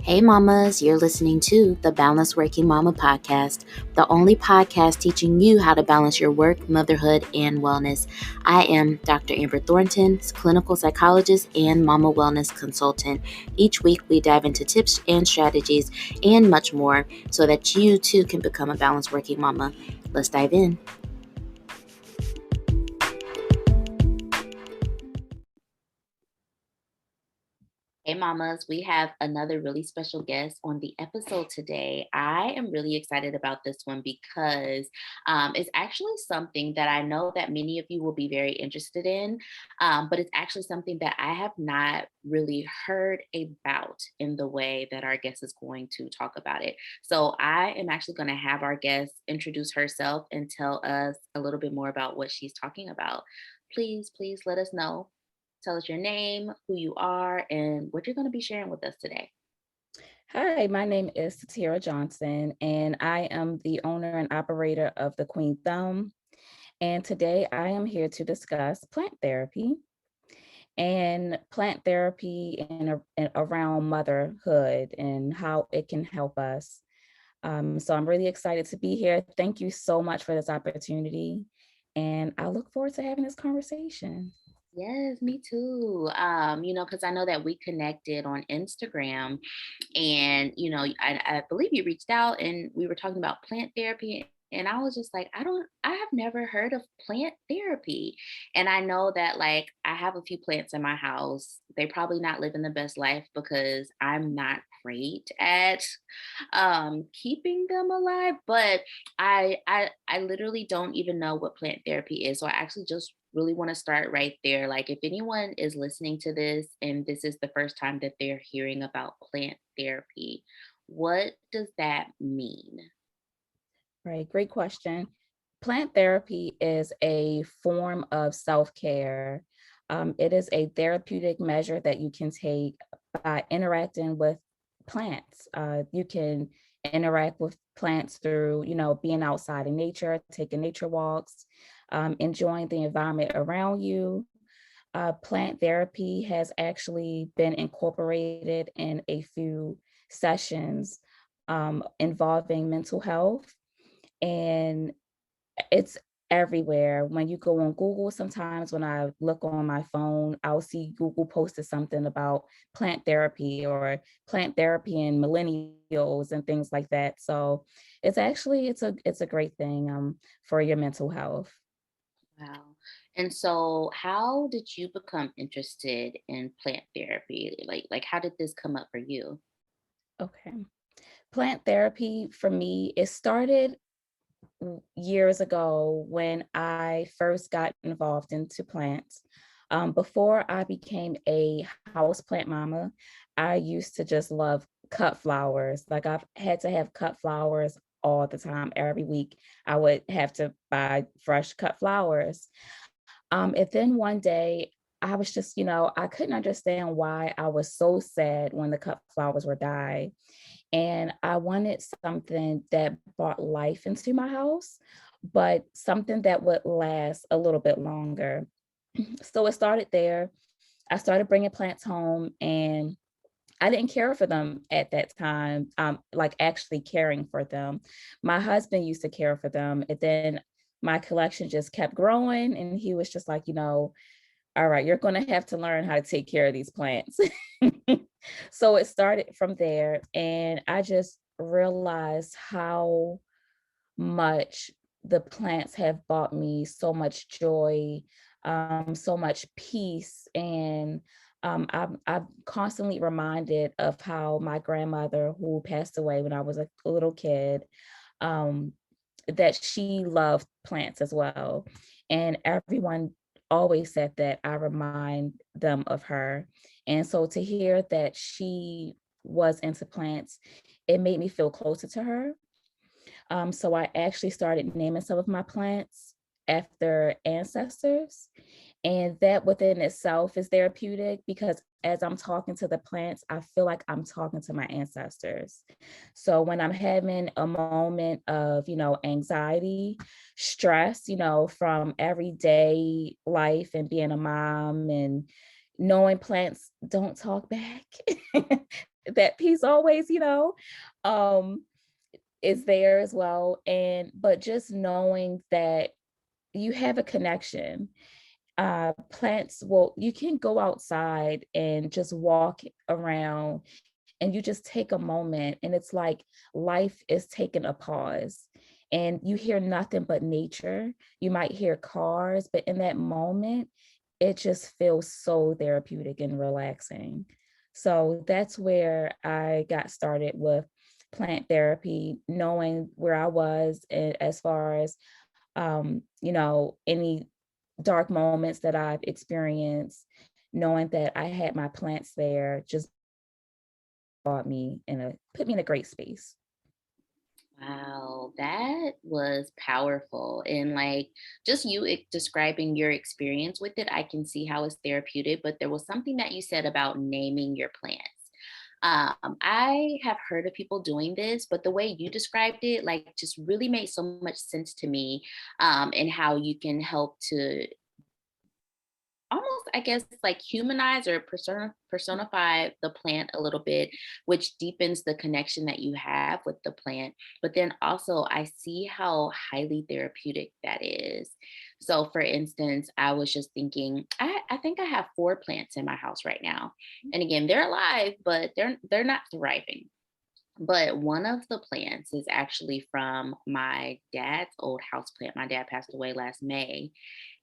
Hey mamas, you're listening to the Balanced Working Mama podcast, the only podcast teaching you how to balance your work, motherhood, and wellness. I am Dr. Amber Thornton, clinical psychologist and mama wellness consultant. Each week we dive into tips and strategies and much more so that you too can become a balanced working mama. Let's dive in. Hey mamas, we have another really special guest on the episode today. I am really excited about this one because it's actually something that I know that many of you will be very interested in, but it's actually something that I have not really heard about in the way that our guest is going to talk about it. So I am actually going to have our guest introduce herself and tell us a little bit more about what she's talking about. Please let us know. Tell us your name, who you are, and what you're going to be sharing with us today. Hi, my name is Satira Johnson, and I am the owner and operator of the Queen Thumb. And today I am here to discuss plant therapy and around motherhood and how it can help us. So I'm really excited to be here. Thank you so much for this opportunity. And I look forward to having this conversation. Yes, me too. Because I know that we connected on Instagram and, I believe you reached out and we were talking about plant therapy. And I was just like, I have never heard of plant therapy. And I know that, like, I have a few plants in my house. They probably not living the best life because I'm not great at keeping them alive. But I literally don't even know what plant therapy is. So I actually just really want to start right there. Like, if anyone is listening to this and this is the first time that they're hearing about plant therapy, what does that mean? Right, great question. Plant therapy is a form of self-care. It is a therapeutic measure that you can take by interacting with plants. You can interact with plants through, being outside in nature, taking nature walks, enjoying the environment around you. Plant therapy has actually been incorporated in a few sessions involving mental health, and it's everywhere. When you go on Google, sometimes when I look on my phone, I'll see Google posted something about plant therapy or plant therapy and millennials and things like that. So it's a great thing for your mental health. Wow. And so how did you become interested in plant therapy? Like how did this come up for you? Okay. Plant therapy for me, it started years ago when I first got involved into plants. Before I became a house plant mama, I used to just love cut flowers. Like I've had to have cut flowers all the time. Every week, I would have to buy fresh cut flowers. And then one day, I was just, I couldn't understand why I was so sad when the cut flowers were dyed. And I wanted something that brought life into my house, but something that would last a little bit longer. So it started there. I started bringing plants home, and I didn't care for them at that time, like actually caring for them. My husband used to care for them. And then my collection just kept growing. And he was just like, all right, you're going to have to learn how to take care of these plants. So it started from there. And I just realized how much the plants have brought me so much joy, so much peace. And I'm constantly reminded of how my grandmother, who passed away when I was a little kid, um, that she loved plants as well. And everyone always said that I remind them of her. And so to hear that she was into plants, it made me feel closer to her. So I actually started naming some of my plants after ancestors. And that within itself is therapeutic because as I'm talking to the plants, I feel like I'm talking to my ancestors. So when I'm having a moment of, anxiety, stress, from everyday life and being a mom and knowing plants don't talk back, that piece always, um, is there as well. And but just knowing that you have a connection. Plants will you can go outside and just walk around and you just take a moment and it's like life is taking a pause and you hear nothing but nature. You might hear cars, but in that moment, it just feels so therapeutic and relaxing. So that's where I got started with plant therapy, knowing where I was as far as any dark moments that I've experienced, knowing that I had my plants there just put me in a great space. Wow, that was powerful. And like just you describing your experience with it, I can see how it's therapeutic. But there was something that you said about naming your plants. I have heard of people doing this, but the way you described it, like, just really made so much sense to me, and how you can help to almost, I guess, like humanize or personify the plant a little bit, which deepens the connection that you have with the plant. But then also I see how highly therapeutic that is. So for instance, I was just thinking, I think I have four plants in my house right now. And again, they're alive, but they're not thriving. But one of the plants is actually from my dad's old house plant. My dad passed away last May,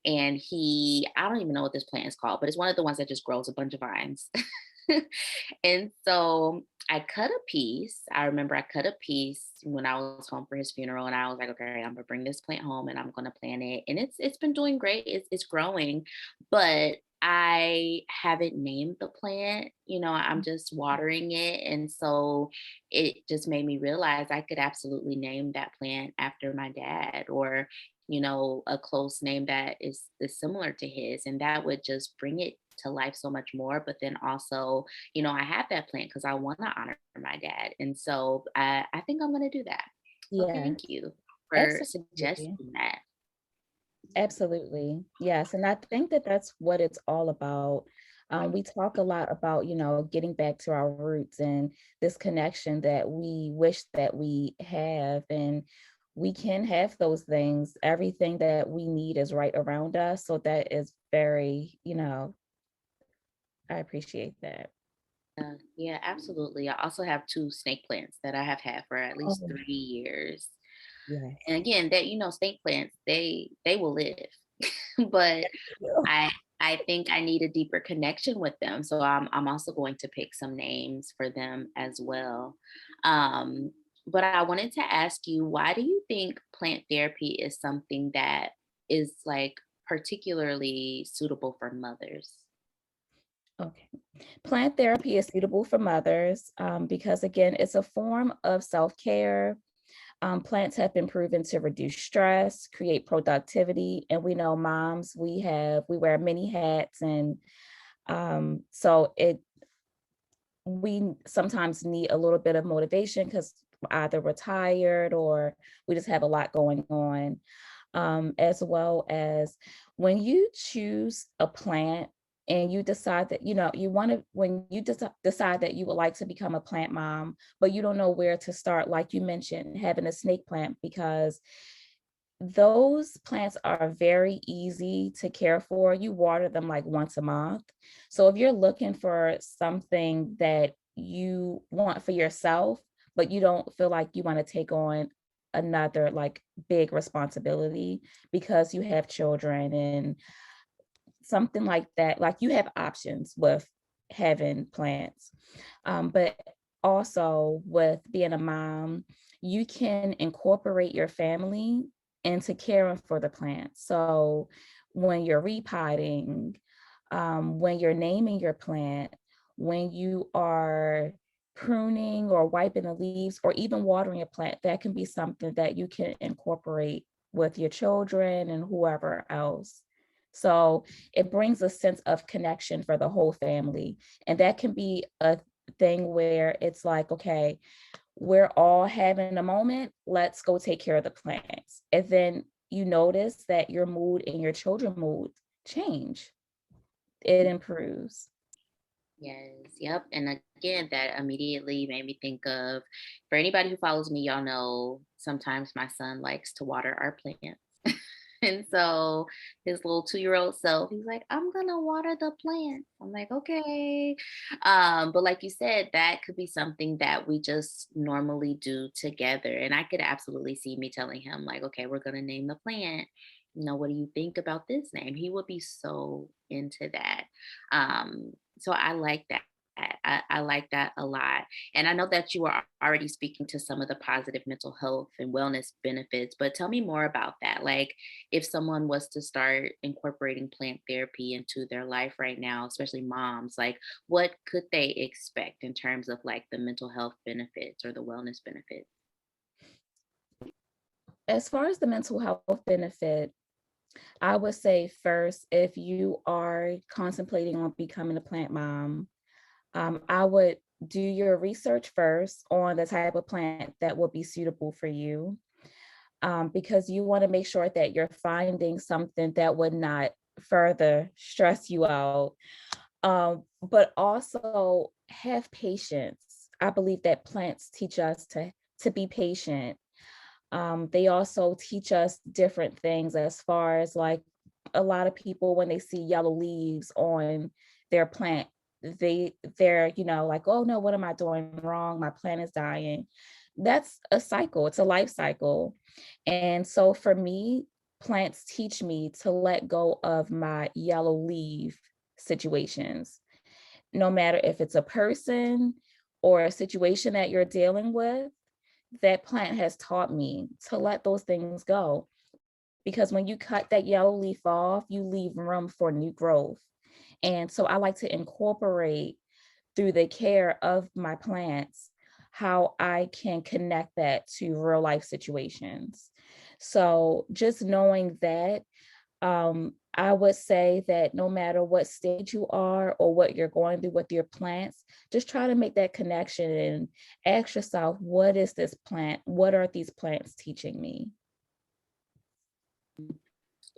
and I don't even know what this plant is called, but it's one of the ones that just grows a bunch of vines. And so I cut a piece. I remember I cut a piece when I was home for his funeral, and I was like, okay, I'm gonna bring this plant home and I'm gonna plant it. And it's been doing great. It's growing, but I haven't named the plant. I'm just watering it. And so it just made me realize I could absolutely name that plant after my dad, or a close name that is similar to his, and that would just bring it to life so much more. But then also, I have that plant because I want to honor my dad. And so I think I'm going to do that. So Yeah, thank you for absolutely. suggesting that. Absolutely. Yes. And I think that that's what it's all about. We talk a lot about, getting back to our roots and this connection that we wish that we have. And we can have those things. Everything that we need is right around us. So that is very, I appreciate that. Yeah, absolutely. I also have two snake plants that I have had for at least Oh, 3 years. yes. And again, that snake plants, they will live. But I I think I need a deeper connection with them. So I'm also going to pick some names for them as well. Um, but I wanted to ask you, why do you think plant therapy is something that is like particularly suitable for mothers? Okay. Plant therapy is suitable for mothers because, again, it's a form of self care. Plants have been proven to reduce stress, create productivity, and we know moms, we wear many hats, and so we sometimes need a little bit of motivation because either we're tired or we just have a lot going on. As well as when you choose a plant and you decide that you want to when you decide that you would like to become a plant mom, but you don't know where to start, like you mentioned, having a snake plant, because those plants are very easy to care for. You water them like once a month. So if you're looking for something that you want for yourself, but you don't feel like you want to take on another like big responsibility because you have children and something like that, like you have options with having plants. But also with being a mom, you can incorporate your family into caring for the plants. So when you're repotting, when you're naming your plant, when you are pruning or wiping the leaves, or even watering a plant, that can be something that you can incorporate with your children and whoever else. So it brings a sense of connection for the whole family. And that can be a thing where it's like, okay, we're all having a moment, let's go take care of the plants. And then you notice that your mood and your children's mood change. It improves. Yes, yep. And again, that immediately made me think of, for anybody who follows me, y'all know sometimes my son likes to water our plants. And so his little 2-year-old self, he's like, I'm gonna water the plants. I'm like, okay. But like you said, that could be something that we just normally do together. And I could absolutely see me telling him, like, okay, we're gonna name the plant. What do you think about this name? He would be so into that. So I like that. I like that a lot. And I know that you are already speaking to some of the positive mental health and wellness benefits, but tell me more about that. Like, if someone was to start incorporating plant therapy into their life right now, especially moms, like, what could they expect in terms of like the mental health benefits or the wellness benefits? As far as the mental health benefit, I would say first, if you are contemplating on becoming a plant mom, I would do your research first on the type of plant that will be suitable for you, because you want to make sure that you're finding something that would not further stress you out. But also have patience. I believe that plants teach us to be patient. They also teach us different things as far as like a lot of people when they see yellow leaves on their plant, they're like, oh no, what am I doing wrong? My plant is dying. That's a cycle, it's a life cycle. And so for me, plants teach me to let go of my yellow leaf situations, no matter if it's a person or a situation that you're dealing with. That plant has taught me to let those things go, because when you cut that yellow leaf off, you leave room for new growth. And so I like to incorporate through the care of my plants how I can connect that to real life situations. So just knowing that, I would say that no matter what stage you are or what you're going through with your plants, just try to make that connection and ask yourself, what is this plant? What are these plants teaching me?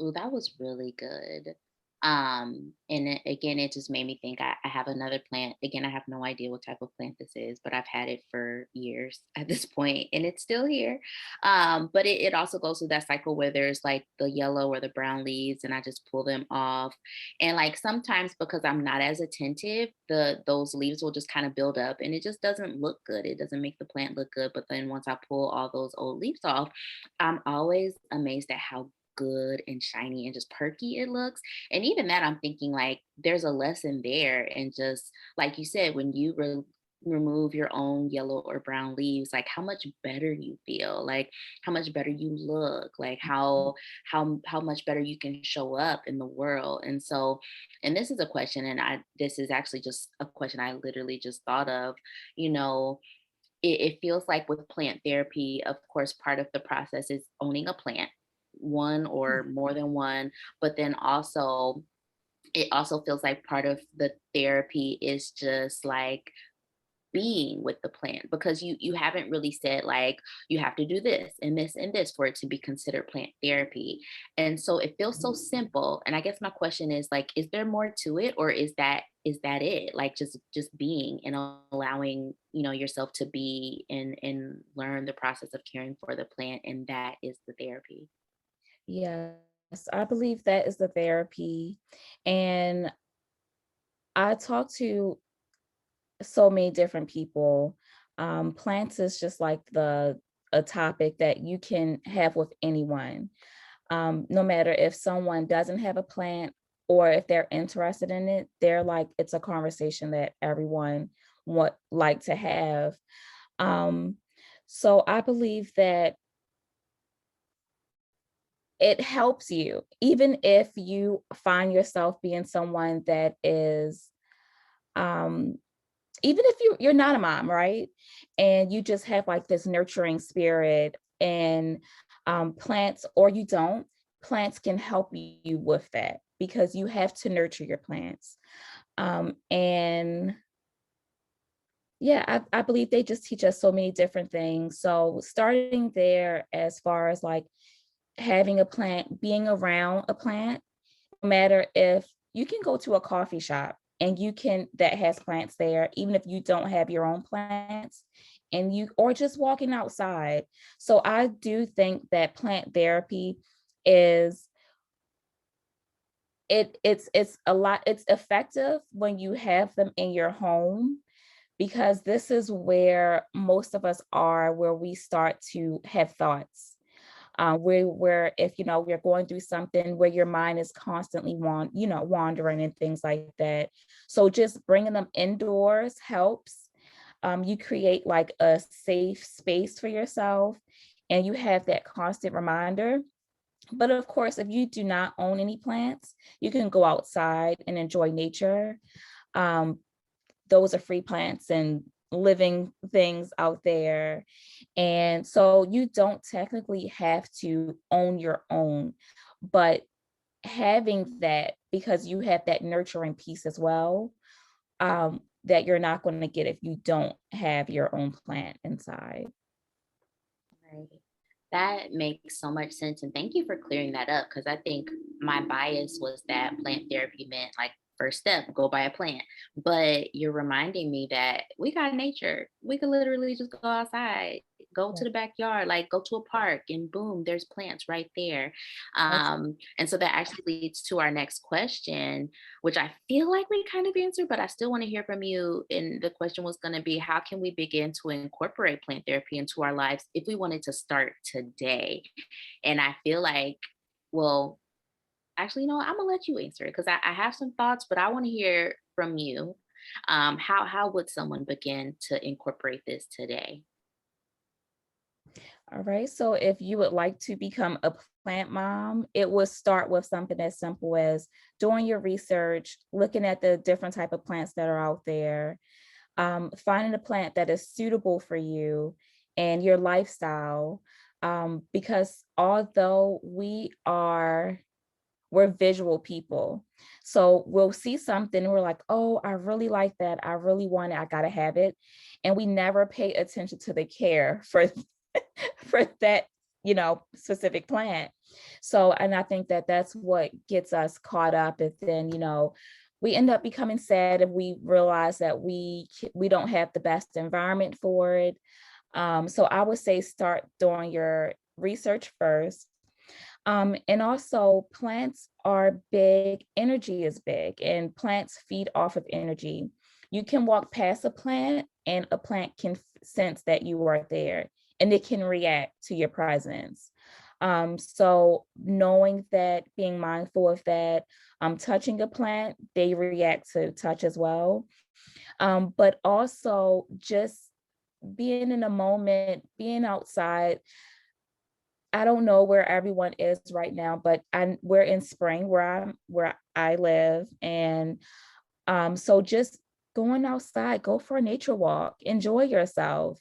Oh, that was really good. And again, it just made me think I have another plant. Again, I have no idea what type of plant this is, but I've had it for years at this point, and it's still here. But it also goes through that cycle where there's like the yellow or the brown leaves, and I just pull them off. And like sometimes because I'm not as attentive, those leaves will just kind of build up, and it just doesn't look good. It doesn't make the plant look good. But then once I pull all those old leaves off, I'm always amazed at how good and shiny and just perky it looks. And even that, I'm thinking like there's a lesson there. And just like you said, when you remove your own yellow or brown leaves, like how much better you feel, like how much better you look, like how much better you can show up in the world. And so, and this is a question, and this is actually just a question I literally just thought of, you know, it feels like with plant therapy, of course, part of the process is owning a plant, one or more than one, but then also it also feels like part of the therapy is just like being with the plant, because you haven't really said like you have to do this and this and this for it to be considered plant therapy. And so it feels so simple, and I guess my question is like, is there more to it, or is that it, like just being and allowing yourself to be and learn the process of caring for the plant, and that is the therapy. Yes, I believe that is the therapy. And I talk to so many different people. Plants is just like the a topic that you can have with anyone. No matter if someone doesn't have a plant or if they're interested in it, they're like it's a conversation that everyone would like to have. Um, so I believe that it helps you, even if you find yourself being someone that is, um, even if you're not a mom, right? And you just have like this nurturing spirit and plants, or you don't, plants can help you with that because you have to nurture your plants. And yeah, I believe they just teach us so many different things. So starting there, as far as like having a plant, being around a plant, no matter if you can go to a coffee shop. and you can that has plants there, even if you don't have your own plants, and you or just walking outside. So I do think that plant therapy is it's a lot, it's effective when you have them in your home, because this is where most of us are, where we start to have thoughts. Where if we're going through something where your mind is constantly wandering and things like that. So just bringing them indoors helps. You create like a safe space for yourself, and you have that constant reminder. But of course, if you do not own any plants, you can go outside and enjoy nature. Um, those are free plants and living things out there. And so you don't technically have to own your own, but having that, because you have that nurturing piece as well, that you're not going to get if you don't have your own plant inside. Right. That makes so much sense. And thank you for clearing that up, because I think my bias was that plant therapy meant like first step, go buy a plant. But you're reminding me that we got nature. We could literally just go outside, go to Yeah, the backyard, like go to a park, and boom, there's plants right there. that's And so that actually leads to our next question, which I feel like we kind of answered, but I still want to hear from you. And the question was going to be, how can we begin to incorporate plant therapy into our lives if we wanted to start today? And I feel like, well, actually, I'm gonna let you answer it, because I have some thoughts, but I want to hear from you. How would someone begin to incorporate this today? all right. So if you would like to become a plant mom, it would start with something as simple as doing your research, looking at the different type of plants that are out there, finding a plant that is suitable for you and your lifestyle. Because although we're visual people, so we'll see something and we're like, oh, I really like that, I really want it, I gotta have it, and we never pay attention to the care for for that specific plant. So, and I think that that's what gets us caught up, and then we end up becoming sad if we realize that we don't have the best environment for it. So I would say start doing your research first. And also, plants are big, energy is big, and plants feed off of energy. You can walk past a plant, and a plant can sense that you are there, and it can react to your presence. So, knowing that, being mindful of that, touching a plant, they react to touch as well. But also, just being in a moment, being outside. I don't know where everyone is right now, but we're in spring where I live, and so just going outside, go for a nature walk, enjoy yourself,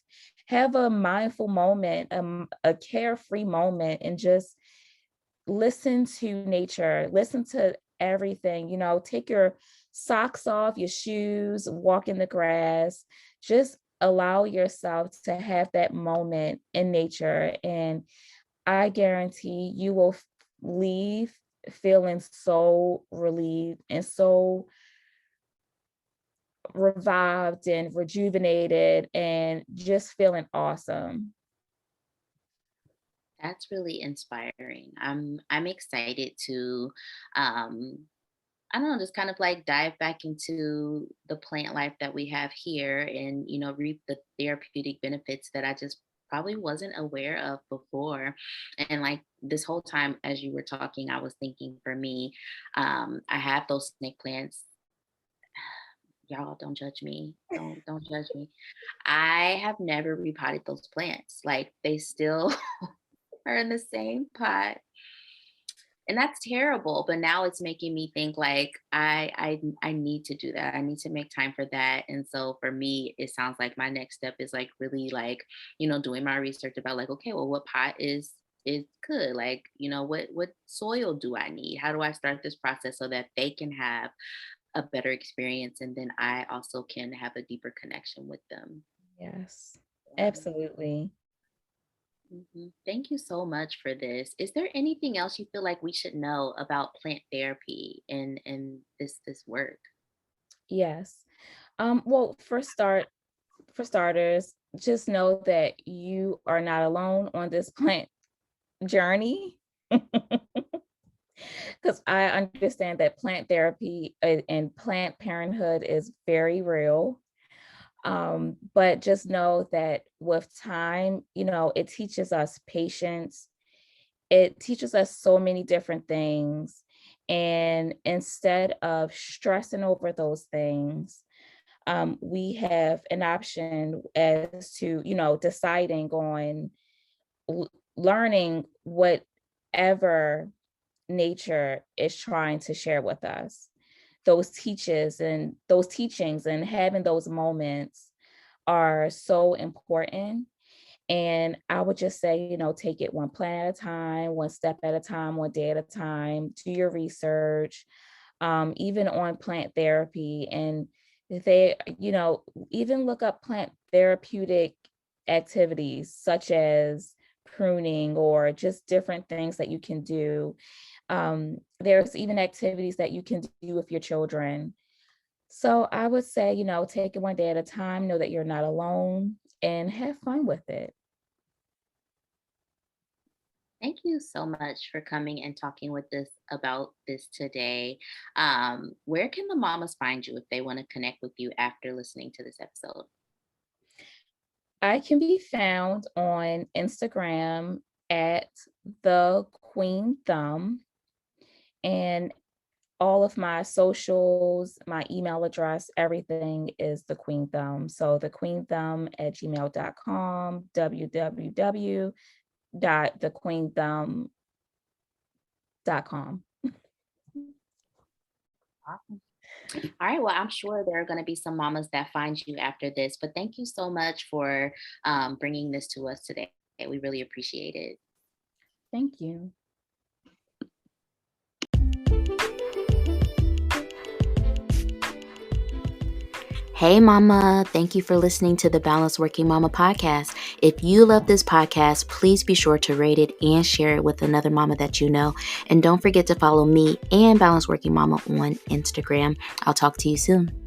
have a mindful moment, a carefree moment, and just listen to nature, listen to everything. Take your socks off, your shoes, walk in the grass, just allow yourself to have that moment in nature, and I guarantee you will leave feeling so relieved and so revived and rejuvenated and just feeling awesome. That's really inspiring. I'm excited to um I don't know, just kind of like dive back into the plant life that we have here, and reap the therapeutic benefits that I just probably wasn't aware of before. And like this whole time as you were talking, I was thinking, for me, I have those snake plants. Y'all don't judge me. Don't judge me. I have never repotted those plants. Like they still are in the same pot, and that's terrible. But now it's making me think like I need to do that. I need to make time for that. And so for me, it sounds like my next step is like really like, doing my research about like, okay, well, what pot is good? Like, what soil do I need? How do I start this process so that they can have a better experience, and then I also can have a deeper connection with them. Yes, Yeah. absolutely. Thank you so much for this. Is there anything else you feel like we should know about plant therapy and this work? Yes. Well, for starters, just know that you are not alone on this plant journey. Because I understand that plant therapy and plant parenthood is very real. But just know that with time, it teaches us patience. It teaches us so many different things. And instead of stressing over those things, we have an option as to, deciding on learning whatever nature is trying to share with us. Those teachings and having those moments are so important. And I would just say, take it one plan at a time, one step at a time, one day at a time, do your research, even on plant therapy. And they, even look up plant therapeutic activities such as pruning or just different things that you can do. There's even activities that you can do with your children. So I would say, take it one day at a time, know that you're not alone, and have fun with it. Thank you so much for coming and talking with us about this today. Where can the mamas find you if they want to connect with you after listening to this episode? I can be found on Instagram at the Queen Thumb, and all of my socials, my email address, everything is the Queen Thumb. So the Queen Thumb at gmail.com, www.thequeenthumb.com. Awesome. All right. Well, I'm sure there are going to be some mamas that find you after this, but thank you so much for bringing this to us today. We really appreciate it. Thank you. Hey, Mama. Thank you for listening to the Balanced Working Mama podcast. If you love this podcast, please be sure to rate it and share it with another mama that you know. And don't forget to follow me and Balanced Working Mama on Instagram. I'll talk to you soon.